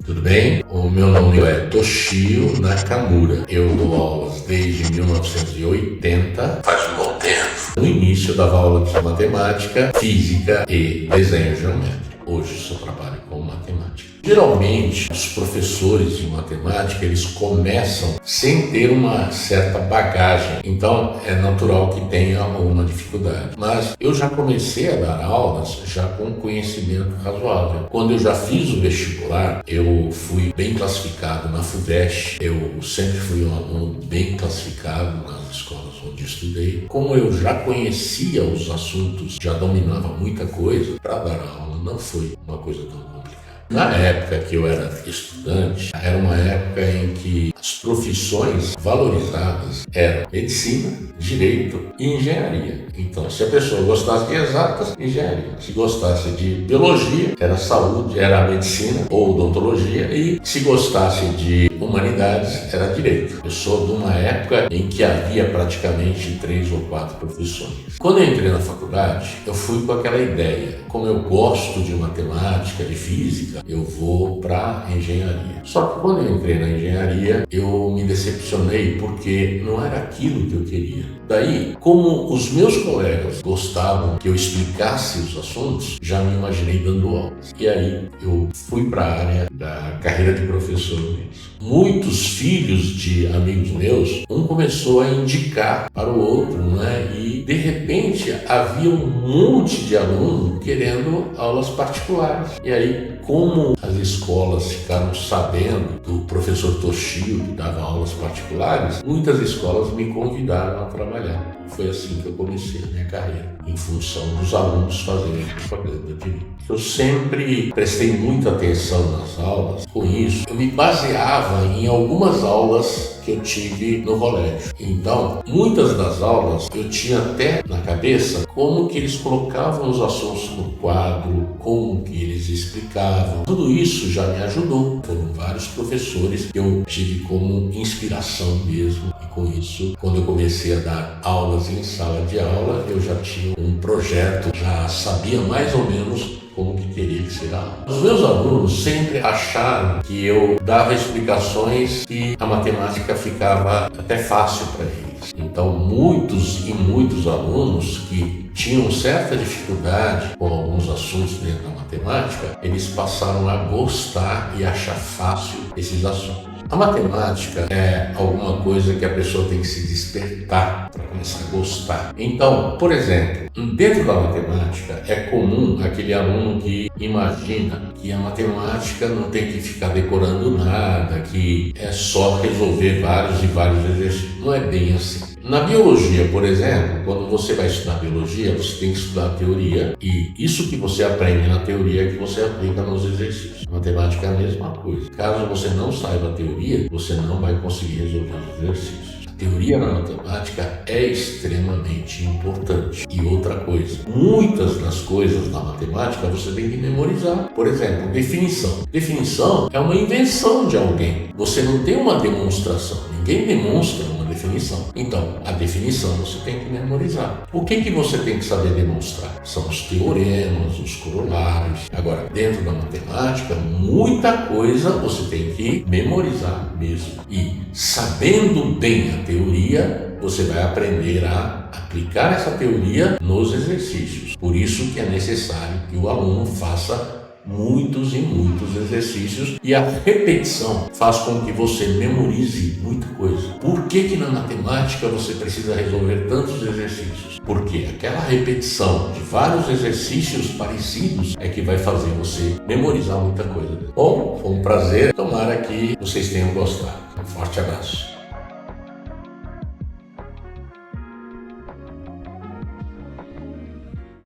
Tudo bem? O meu nome é Toshio Nakamura. Eu dou aulas desde 1980, faz um bom tempo. No início eu dava aula de matemática, física e desenho geométrico. Hoje só trabalho com matemática. Geralmente, os professores de matemática, eles começam sem ter uma certa bagagem. Então, é natural que tenha alguma dificuldade. Mas eu já comecei a dar aulas já com conhecimento razoável. Quando eu já fiz o vestibular, eu fui bem classificado na FUVEST. Eu sempre fui um aluno bem classificado nas escolas onde estudei. Como eu já conhecia os assuntos, já dominava muita coisa, para dar aula não foi uma coisa tão complicada. Na época que eu era estudante, era uma época em que as profissões valorizadas eram medicina, direito e engenharia. Então, se a pessoa gostasse de exatas, engenharia. Se gostasse de biologia, era saúde, era medicina ou odontologia. E se gostasse de humanidades, era direito. Eu sou de uma época em que havia praticamente 3 ou 4 profissões. Quando eu entrei na faculdade, eu fui com aquela ideia. Como eu gosto de matemática, de física, eu vou para engenharia. Só que quando eu entrei na engenharia, eu me decepcionei porque não era aquilo que eu queria. Daí, como os meus colegas gostavam que eu explicasse os assuntos, já me imaginei dando aulas. E aí eu fui para a área da carreira de professor mesmo. Muitos filhos de amigos meus, um começou a indicar para o outro, né? E de repente havia um monte de alunos querendo aulas particulares. E aí, como as escolas ficaram sabendo do professor Toshio, que dava aulas particulares, muitas escolas me convidaram a trabalhar. Foi assim que eu comecei a minha carreira, em função dos alunos fazerem propaganda de mim. Eu sempre prestei muita atenção nas aulas. Com isso, eu me baseava em algumas aulas que eu tive no colégio. Então, muitas das aulas eu tinha até na cabeça como que eles colocavam os assuntos no quadro, como que eles explicavam. Tudo isso já me ajudou. Foram vários professores que eu tive como inspiração mesmo. E com isso, quando eu comecei a dar aulas em sala de aula, eu já tinha um projeto, já sabia mais ou menos como que teria que ser a aula. Os meus alunos sempre acharam que eu dava explicações e a matemática ficava até fácil para eles. Então, muitos alunos que tinham certa dificuldade com alguns assuntos dentro da matemática, eles passaram a gostar e achar fácil esses assuntos. A matemática é alguma coisa que a pessoa tem que se despertar para começar a gostar. Então, por exemplo, dentro da matemática é comum aquele aluno que imagina que a matemática não tem que ficar decorando nada, que é só resolver vários e vários exercícios. Não é bem assim. Na biologia, por exemplo, quando você vai estudar biologia, você tem que estudar a teoria e isso que você aprende na teoria é que você aplica nos exercícios. A matemática é a mesma coisa. Caso você não saiba a teoria, você não vai conseguir resolver os exercícios. A teoria na matemática é extremamente importante. E outra coisa, muitas das coisas na matemática você tem que memorizar. Por exemplo, definição. Definição é uma invenção de alguém. Você não tem uma demonstração. Ninguém demonstra uma definição. Então, a definição você tem que memorizar. O que você tem que saber demonstrar? São os teoremas, os corolários. Agora, dentro da matemática, muita coisa você tem que memorizar mesmo. E sabendo bem a teoria, você vai aprender a aplicar essa teoria nos exercícios. Por isso que é necessário que o aluno faça muitos e muitos exercícios e a repetição faz com que você memorize muita coisa. Por que na matemática você precisa resolver tantos exercícios? Porque aquela repetição de vários exercícios parecidos é que vai fazer você memorizar muita coisa. Bom, foi um prazer. Tomara que vocês tenham gostado. Um forte abraço.